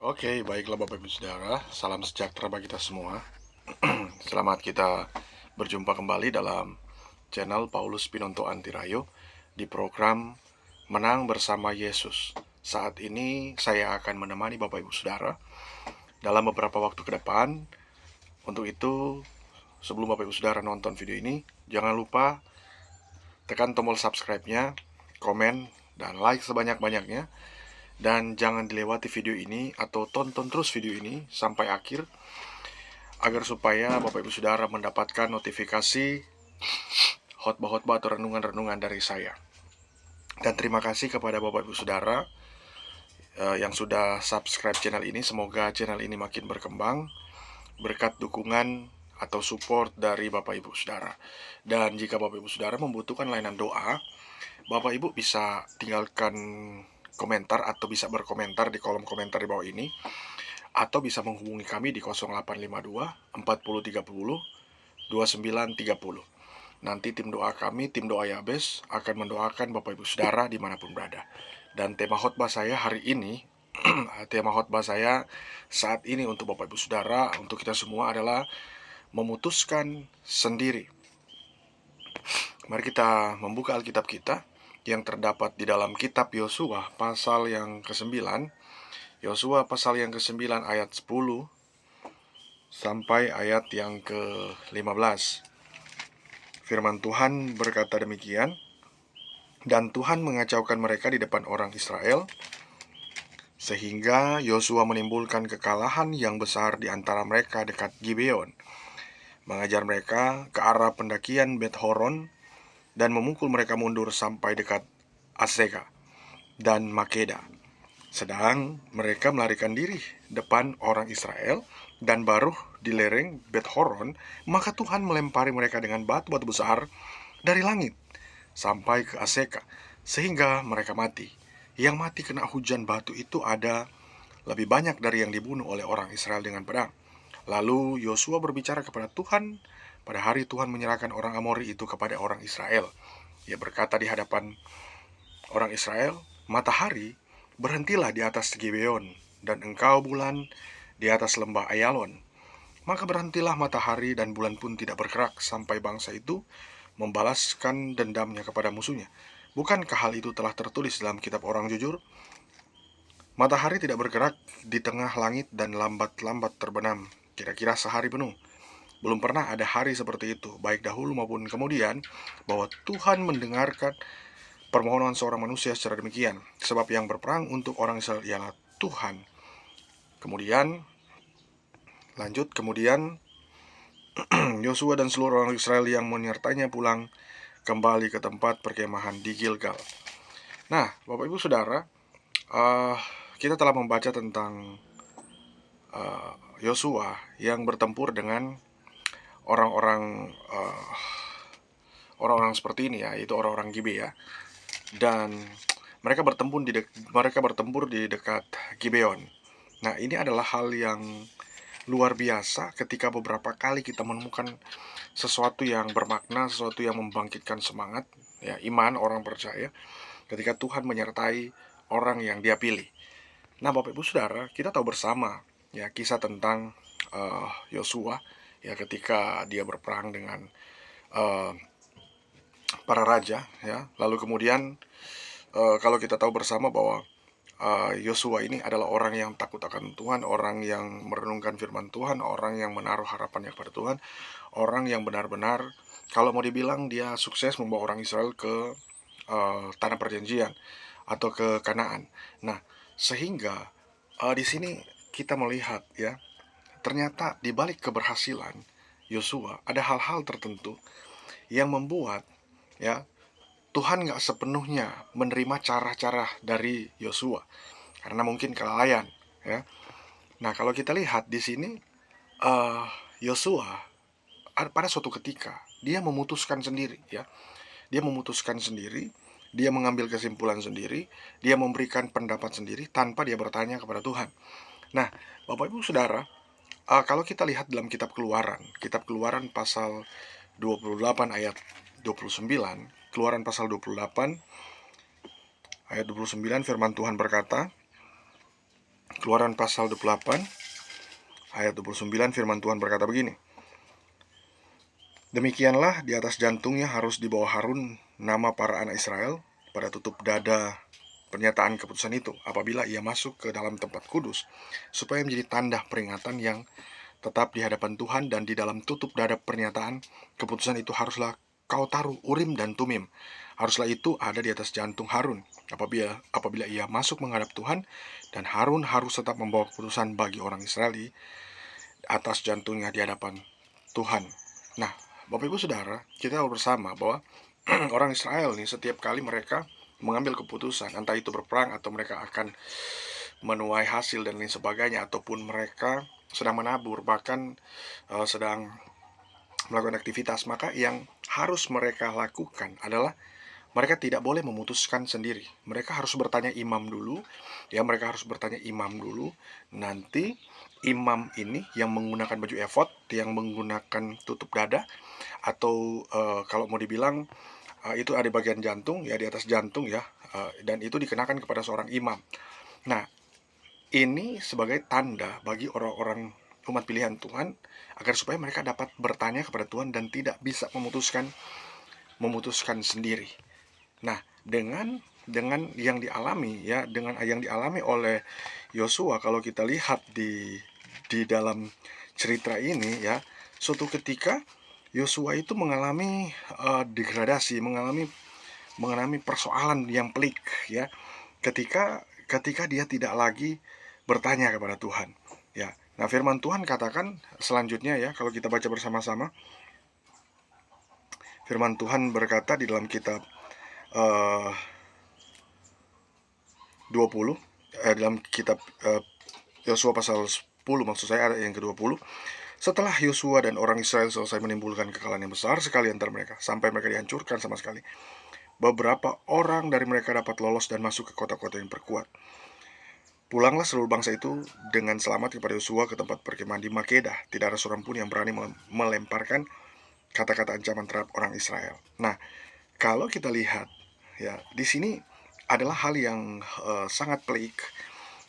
Oke, baiklah Bapak Ibu Saudara, salam sejahtera bagi kita semua. Selamat kita berjumpa kembali dalam channel Paulus Pinonto Antirayo di program Menang Bersama Yesus. Saat ini saya akan menemani Bapak Ibu Saudara dalam beberapa waktu ke depan. Untuk itu, sebelum Bapak Ibu Saudara nonton video ini, jangan lupa tekan tombol subscribe-nya, komen, dan like sebanyak-banyaknya. Dan jangan dilewati video ini atau tonton terus video ini sampai akhir agar supaya Bapak Ibu Saudara mendapatkan notifikasi khotbah-khotbah atau renungan-renungan dari saya. Dan terima kasih kepada Bapak Ibu Saudara yang sudah subscribe channel ini. Semoga channel ini makin berkembang berkat dukungan atau support dari Bapak Ibu Saudara. Dan jika Bapak Ibu Saudara membutuhkan layanan doa, Bapak Ibu bisa tinggalkan komentar atau bisa berkomentar di kolom komentar di bawah ini, atau bisa menghubungi kami di 0852 4030 2930. Nanti tim doa kami, tim doa Yabes, akan mendoakan Bapak Ibu Saudara dimanapun berada. Dan tema khotbah saya hari ini, tema khotbah saya saat ini untuk Bapak Ibu Saudara, untuk kita semua adalah memutuskan sendiri. Mari kita membuka Alkitab kita yang terdapat di dalam kitab Yosua pasal yang ke-9. Yosua pasal yang ke-9 ayat 10 sampai ayat yang ke-15. Firman Tuhan berkata demikian, dan Tuhan mengacaukan mereka di depan orang Israel, sehingga Yosua menimbulkan kekalahan yang besar di antara mereka dekat Gibeon, mengajar mereka ke arah pendakian Bet Horon, dan memukul mereka mundur sampai dekat Azeka dan Makeda. Sedang mereka melarikan diri depan orang Israel dan baru di lereng Bet Horon, maka Tuhan melempari mereka dengan batu-batu besar dari langit sampai ke Azeka, sehingga mereka mati. Yang mati kena hujan batu itu ada lebih banyak dari yang dibunuh oleh orang Israel dengan pedang. Lalu Yosua berbicara kepada Tuhan. Pada hari Tuhan menyerahkan orang Amori itu kepada orang Israel. Ia berkata di hadapan orang Israel, matahari, berhentilah di atas Gibeon, dan engkau bulan di atas lembah Ayalon. Maka berhentilah matahari dan bulan pun tidak bergerak sampai bangsa itu membalaskan dendamnya kepada musuhnya. Bukankah hal itu telah tertulis dalam kitab orang jujur? Matahari tidak bergerak di tengah langit dan lambat-lambat terbenam, kira-kira sehari penuh. Belum pernah ada hari seperti itu, baik dahulu maupun kemudian, bahwa Tuhan mendengarkan permohonan seorang manusia secara demikian. Sebab yang berperang untuk orang Israel ialah Tuhan. Kemudian Yosua dan seluruh orang Israel yang menyertainya pulang kembali ke tempat perkemahan di Gilgal. Nah, Bapak Ibu Saudara, kita telah membaca tentang Yosua yang bertempur dengan orang-orang seperti ini ya, yaitu orang-orang Gibea. Dan mereka bertempur di dekat Gibeon. Nah, ini adalah hal yang luar biasa ketika beberapa kali kita menemukan sesuatu yang bermakna, sesuatu yang membangkitkan semangat, ya, iman orang percaya, ketika Tuhan menyertai orang yang Dia pilih. Nah, Bapak Ibu Saudara, kita tahu bersama ya kisah tentang Yosua ya ketika dia berperang dengan para raja ya. Lalu kemudian kalau kita tahu bersama bahwa Yosua ini adalah orang yang takut akan Tuhan, orang yang merenungkan firman Tuhan, orang yang menaruh harapannya kepada Tuhan, orang yang benar-benar kalau mau dibilang dia sukses membawa orang Israel ke tanah perjanjian atau ke Kanaan. Nah, sehingga di sini kita melihat ya, ternyata di balik keberhasilan Yosua ada hal-hal tertentu yang membuat ya Tuhan nggak sepenuhnya menerima cara-cara dari Yosua karena mungkin kelalaian ya. Nah, kalau kita lihat di sini Yosua pada suatu ketika dia memutuskan sendiri ya. Dia memutuskan sendiri, dia mengambil kesimpulan sendiri, dia memberikan pendapat sendiri tanpa dia bertanya kepada Tuhan. Nah, Bapak Ibu Saudara, kalau kita lihat dalam kitab Keluaran pasal 28 ayat 29, Keluaran pasal 28 ayat 29, firman Tuhan berkata, Keluaran pasal 28 ayat 29, firman Tuhan berkata begini. Demikianlah di atas jantungnya harus dibawa Harun nama para anak Israel pada tutup dada pernyataan keputusan itu apabila ia masuk ke dalam tempat kudus, supaya menjadi tanda peringatan yang tetap di hadapan Tuhan. Dan di dalam tutup dada pernyataan keputusan itu haruslah kau taruh Urim dan Tumim. Haruslah itu ada di atas jantung Harun apabila ia masuk menghadap Tuhan, dan Harun harus tetap membawa keputusan bagi orang Israel di atas jantungnya di hadapan Tuhan. Nah, Bapak Ibu Saudara, kita tahu bersama bahwa orang Israel nih setiap kali mereka mengambil keputusan, entah itu berperang atau mereka akan menuai hasil dan lain sebagainya, ataupun mereka sedang menabur, bahkan sedang melakukan aktivitas, maka yang harus mereka lakukan adalah mereka tidak boleh memutuskan sendiri. Mereka harus bertanya imam dulu, ya, mereka harus bertanya imam dulu. Nanti imam ini yang menggunakan baju efod, yang menggunakan tutup dada, atau kalau mau dibilang itu ada bagian jantung, ya, di atas jantung, ya, dan itu dikenakan kepada seorang imam. Nah, ini sebagai tanda bagi orang-orang umat pilihan Tuhan, agar supaya mereka dapat bertanya kepada Tuhan dan tidak bisa memutuskan sendiri. Nah, dengan yang dialami, ya, dengan yang dialami oleh Yosua, kalau kita lihat di dalam cerita ini, ya, suatu ketika Yosua itu mengalami degradasi, mengalami persoalan yang pelik, ya, ketika dia tidak lagi bertanya kepada Tuhan, ya. Nah, firman Tuhan katakan selanjutnya, ya, kalau kita baca bersama-sama, firman Tuhan berkata di dalam kitab 20, dalam kitab Yosua pasal 10, maksud saya ayat yang ke-20. Setelah Yosua dan orang Israel selesai menimbulkan kekalahan yang besar sekali antara mereka, sampai mereka dihancurkan sama sekali, beberapa orang dari mereka dapat lolos dan masuk ke kota-kota yang berkuat. Pulanglah seluruh bangsa itu dengan selamat kepada Yosua ke tempat perkemahan di Makedah. Tidak ada seorang pun yang berani melemparkan kata-kata ancaman terhadap orang Israel. Nah, kalau kita lihat, ya, di sini adalah hal yang sangat pelik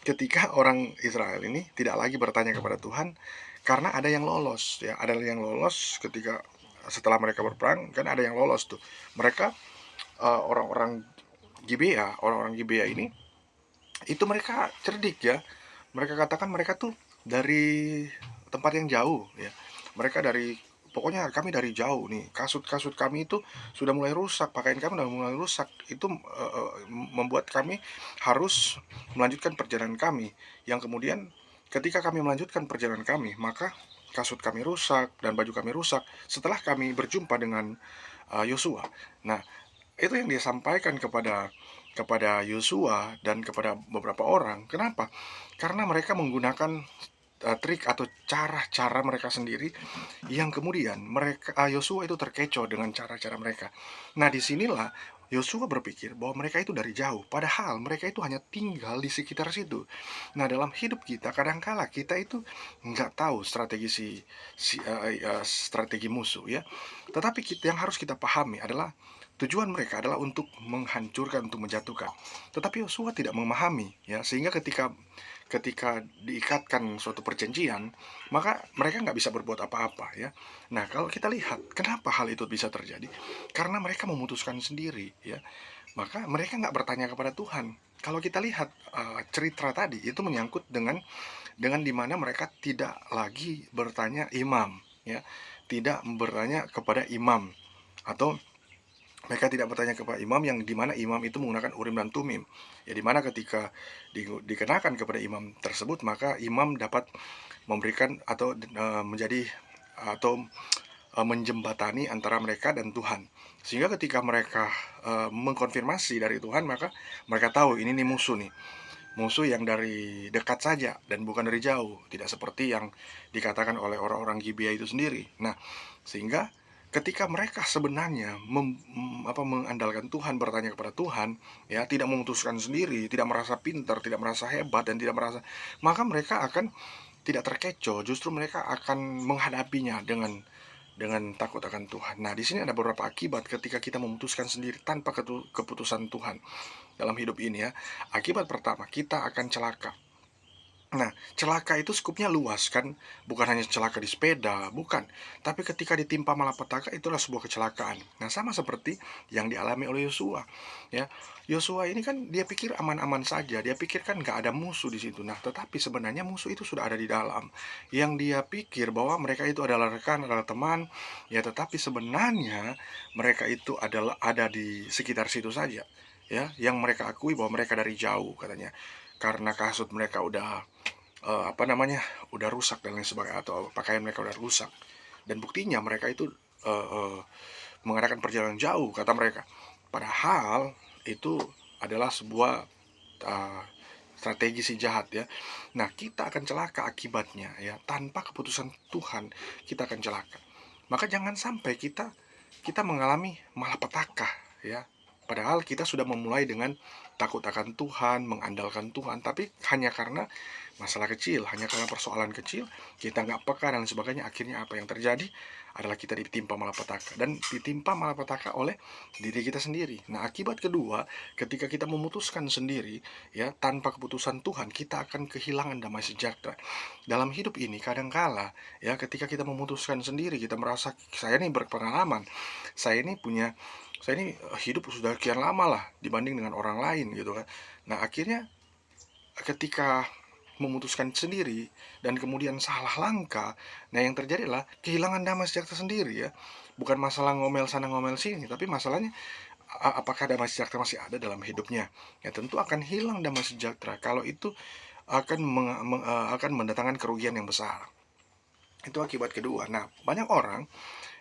ketika orang Israel ini tidak lagi bertanya kepada Tuhan, karena ada yang lolos, ya, ada yang lolos ketika setelah mereka berperang, kan ada yang lolos tuh. Mereka orang-orang Gibea ini, itu mereka cerdik, ya. Mereka katakan mereka tuh dari tempat yang jauh, ya. Mereka pokoknya kami dari jauh nih. Kasut-kasut kami itu sudah mulai rusak, pakaian kami sudah mulai rusak. Itu membuat kami harus melanjutkan perjalanan kami. Yang kemudian ketika kami melanjutkan perjalanan kami, maka kasut kami rusak dan baju kami rusak setelah kami berjumpa dengan Yosua. Nah, itu yang dia sampaikan kepada Yosua dan kepada beberapa orang. Kenapa? Karena mereka menggunakan trik atau cara-cara mereka sendiri, yang kemudian Yosua itu terkecoh dengan cara-cara mereka. Nah, disinilah Yosua berpikir bahwa mereka itu dari jauh, padahal mereka itu hanya tinggal di sekitar situ. Nah, dalam hidup kita kadangkala kita itu nggak tahu strategi musuh, ya. Tetapi yang harus kita pahami adalah tujuan mereka adalah untuk menghancurkan, untuk menjatuhkan. Tetapi Yosua tidak memahami, ya, sehingga ketika diikatkan suatu perjanjian, maka mereka nggak bisa berbuat apa-apa, ya. Nah, kalau kita lihat kenapa hal itu bisa terjadi, karena mereka memutuskan sendiri, ya. Maka mereka nggak bertanya kepada Tuhan. Kalau kita lihat cerita tadi itu menyangkut dengan dimana mereka tidak lagi bertanya imam, ya, tidak bertanya kepada imam, atau mereka tidak bertanya kepada imam, yang dimana imam itu menggunakan Urim dan Tumim, ya, dimana ketika dikenakan kepada imam tersebut, maka imam dapat memberikan atau menjadi atau menjembatani antara mereka dan Tuhan, sehingga ketika mereka mengkonfirmasi dari Tuhan, maka mereka tahu ini nih musuh yang dari dekat saja dan bukan dari jauh, tidak seperti yang dikatakan oleh orang-orang Gibea itu sendiri. Nah, sehingga ketika mereka sebenarnya mengandalkan Tuhan, bertanya kepada Tuhan, ya, tidak memutuskan sendiri, tidak merasa pintar, tidak merasa hebat, dan tidak merasa, maka mereka akan tidak terkecoh, justru mereka akan menghadapinya dengan takut akan Tuhan. Nah, di sini ada beberapa akibat ketika kita memutuskan sendiri tanpa keputusan Tuhan dalam hidup ini, ya. Akibat pertama, kita akan celaka. Nah, celaka itu skupnya luas kan, bukan hanya celaka di sepeda, bukan. Tapi ketika ditimpa malapetaka itulah sebuah kecelakaan. Nah, sama seperti yang dialami oleh Yosua, ya. Yosua ini kan dia pikir aman-aman saja, dia pikir kan nggak ada musuh di situ. Nah, tetapi sebenarnya musuh itu sudah ada di dalam. Yang dia pikir bahwa mereka itu adalah rekan, adalah teman, ya, tetapi sebenarnya mereka itu adalah ada di sekitar situ saja, ya. Yang mereka akui bahwa mereka dari jauh katanya. Karena kasut mereka udah apa namanya, udah rusak dan lain sebagainya, atau pakaian mereka udah rusak, dan buktinya mereka itu eh, eh, mengadakan perjalanan jauh kata mereka, padahal itu adalah sebuah eh, strategi si jahat, ya. Nah, kita akan celaka akibatnya, ya. Tanpa keputusan Tuhan kita akan celaka. Maka jangan sampai kita mengalami malapetaka, ya. Padahal kita sudah memulai dengan takut akan Tuhan, mengandalkan Tuhan, tapi hanya karena masalah kecil, hanya karena persoalan kecil, kita nggak peka dan sebagainya, akhirnya apa yang terjadi adalah kita ditimpa malapetaka, dan ditimpa malapetaka oleh diri kita sendiri. Nah, akibat kedua, ketika kita memutuskan sendiri, ya, tanpa keputusan Tuhan, kita akan kehilangan damai sejahtera. Dalam hidup ini kadangkala, ya, ketika kita memutuskan sendiri, kita merasa saya ini berpengalaman, saya ini punya saya ini hidup sudah kian lama lah dibanding dengan orang lain gitu kan. Nah, akhirnya ketika memutuskan sendiri dan kemudian salah langkah, nah yang terjadi adalah kehilangan damai sejahtera sendiri, ya. Bukan masalah ngomel sana ngomel sini, tapi masalahnya apakah damai sejahtera masih ada dalam hidupnya. Ya tentu akan hilang damai sejahtera kalau itu akan mendatangkan kerugian yang besar. Itu akibat kedua. Nah, banyak orang,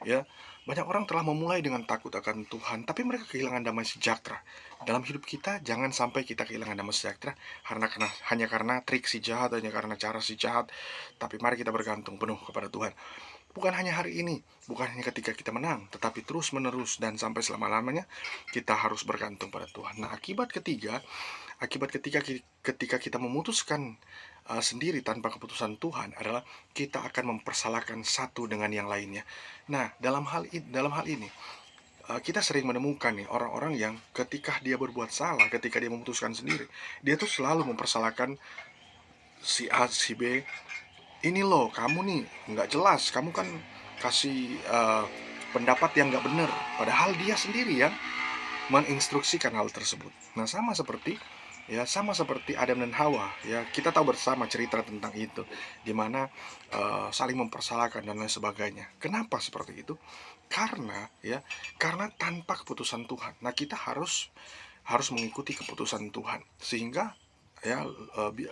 ya, banyak orang telah memulai dengan takut akan Tuhan, tapi mereka kehilangan damai sejahtera. Dalam hidup kita, jangan sampai kita kehilangan damai sejahtera hanya karena trik si jahat, hanya karena cara si jahat. Tapi mari kita bergantung penuh kepada Tuhan. Bukan hanya hari ini, bukan hanya ketika kita menang, tetapi terus-menerus dan sampai selama-lamanya kita harus bergantung pada Tuhan. Nah, akibat ketika kita memutuskan sendiri tanpa keputusan Tuhan adalah kita akan mempersalahkan satu dengan yang lainnya. Nah, dalam hal ini kita sering menemukan nih orang-orang yang ketika dia berbuat salah, ketika dia memutuskan sendiri, dia tuh selalu mempersalahkan si A, si B. Ini loh, kamu nih nggak jelas, kamu kan kasih pendapat yang nggak benar, padahal dia sendiri yang menginstruksikan hal tersebut. Nah, sama seperti Adam dan Hawa, ya, kita tahu bersama cerita tentang itu, di mana saling mempersalahkan dan lain sebagainya. Kenapa seperti itu? Karena tanpa keputusan Tuhan. Nah, kita harus mengikuti keputusan Tuhan, sehingga, ya,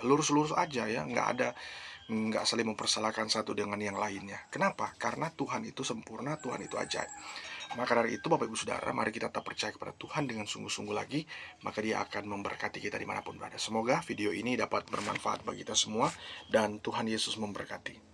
lurus-lurus aja, ya, nggak saling mempersalahkan satu dengan yang lainnya. Kenapa? Karena Tuhan itu sempurna, Tuhan itu ajaib. Maka dari itu, Bapak Ibu Saudara, mari kita tetap percaya kepada Tuhan dengan sungguh-sungguh lagi, maka Dia akan memberkati kita dimanapun berada. Semoga video ini dapat bermanfaat bagi kita semua, dan Tuhan Yesus memberkati.